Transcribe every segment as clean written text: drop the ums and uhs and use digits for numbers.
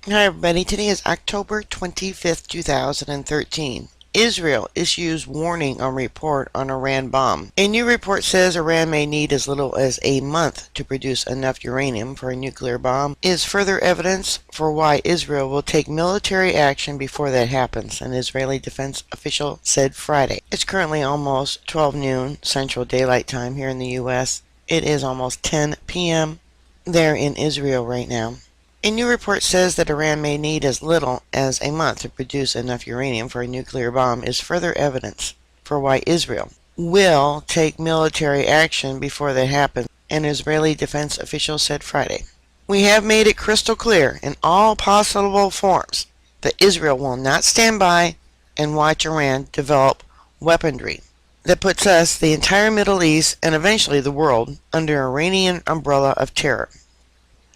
Hi everybody, today is October 25th, 2013. Israel issues warning on report on Iran bomb. A new report says Iran may need as little as a month to produce enough uranium for a nuclear bomb. Is further evidence for why Israel will take military action before that happens, an Israeli defense official said Friday. It's currently almost 12 noon Central Daylight Time here in the U.S. It is almost 10 p.m. there in Israel right now. A new report says that Iran may need as little as a month to produce enough uranium for a nuclear bomb is further evidence for why Israel will take military action before that happens, an Israeli defense official said Friday. We have made it crystal clear in all possible forms that Israel will not stand by and watch Iran develop weaponry that puts us, the entire Middle East, and eventually the world, under Iranian umbrella of terror.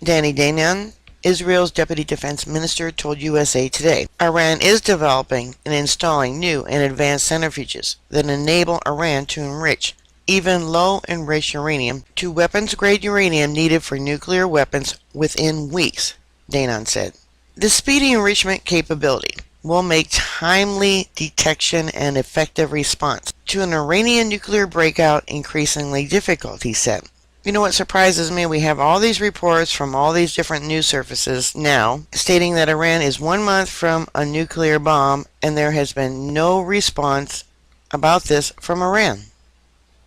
Danny Danon, Israel's deputy defense minister, told USA Today, Iran is developing and installing new and advanced centrifuges that enable Iran to enrich even low-enriched uranium to weapons-grade uranium needed for nuclear weapons within weeks, Danon said. The speedy enrichment capability will make timely detection and effective response to an Iranian nuclear breakout increasingly difficult, he said. You know what surprises me? We have all these reports from all these different news services now stating that Iran is 1 month from a nuclear bomb, and there has been no response about this from Iran.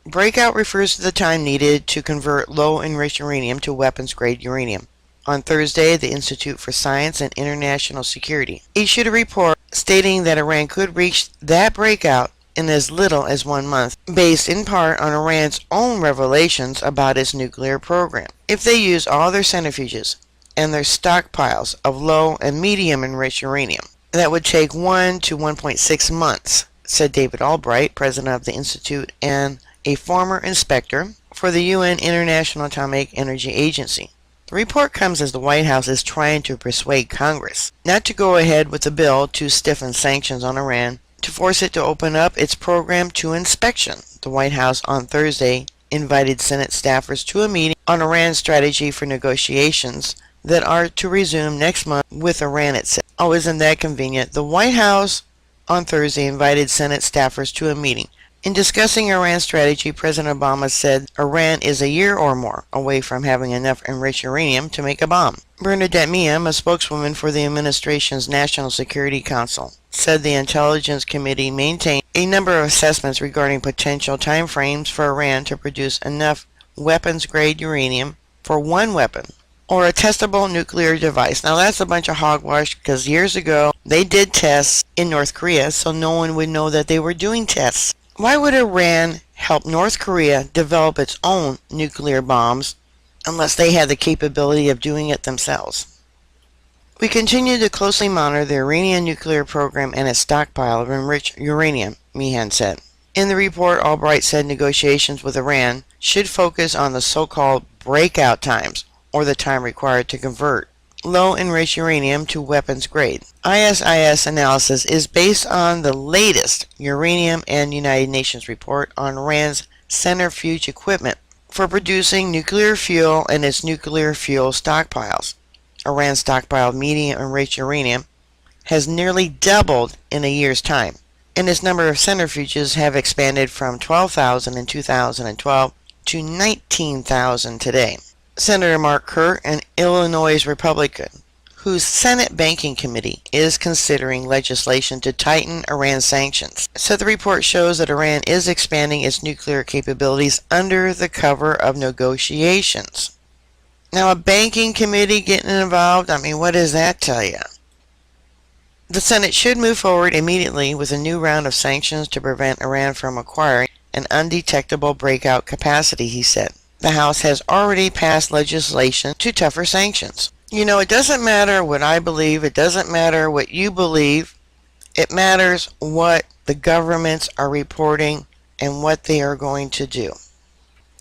Breakout refers to the time needed to convert low-enriched uranium to weapons-grade uranium. On Thursday, the Institute for Science and International Security issued a report stating that Iran could reach that breakout in as little as 1 month, based in part on Iran's own revelations about its nuclear program. If they use all their centrifuges and their stockpiles of low and medium enriched uranium, that would take 1 to 1.6 months, said David Albright, president of the Institute and a former inspector for the UN International Atomic Energy Agency. The report comes as the White House is trying to persuade Congress not to go ahead with the bill to stiffen sanctions on Iran to force it to open up its program to inspection. The White House on Thursday invited Senate staffers to a meeting on Iran's strategy for negotiations that are to resume next month with Iran itself. Oh, isn't that convenient? The White House on Thursday invited Senate staffers to a meeting. In discussing Iran's strategy, President Obama said Iran is a year or more away from having enough enriched uranium to make a bomb. Bernadette Miam, a spokeswoman for the administration's National Security Council, said the Intelligence Committee maintained a number of assessments regarding potential timeframes for Iran to produce enough weapons-grade uranium for one weapon or a testable nuclear device. Now that's a bunch of hogwash, because years ago they did tests in North Korea, so no one would know that they were doing tests. Why would Iran help North Korea develop its own nuclear bombs unless they had the capability of doing it themselves? We continue to closely monitor the Iranian nuclear program and its stockpile of enriched uranium, Meehan said. In the report, Albright said negotiations with Iran should focus on the so-called breakout times, or the time required to convert low-enriched uranium to weapons grade. ISIS analysis is based on the latest Uranium and United Nations report on Iran's centrifuge equipment for producing nuclear fuel and its nuclear fuel stockpiles. Iran's stockpile of medium-enriched uranium has nearly doubled in a year's time, and its number of centrifuges have expanded from 12,000 in 2012 to 19,000 today. Senator Mark Kerr, an Illinois Republican, whose Senate Banking Committee is considering legislation to tighten Iran's sanctions, said the report shows that Iran is expanding its nuclear capabilities under the cover of negotiations. Now, a banking committee getting involved, I mean, what does that tell you? The Senate should move forward immediately with a new round of sanctions to prevent Iran from acquiring an undetectable breakout capacity, he said. The House has already passed legislation to tougher sanctions. You know, it doesn't matter what I believe, it doesn't matter what you believe, it matters what the governments are reporting and what they are going to do.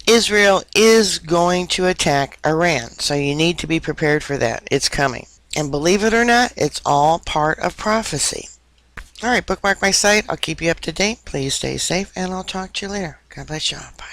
Israel is going to attack Iran, so you need to be prepared for that. It's coming. And believe it or not, it's all part of prophecy. Alright, bookmark my site. I'll keep you up to date. Please stay safe, and I'll talk to you later. God bless you all. Bye.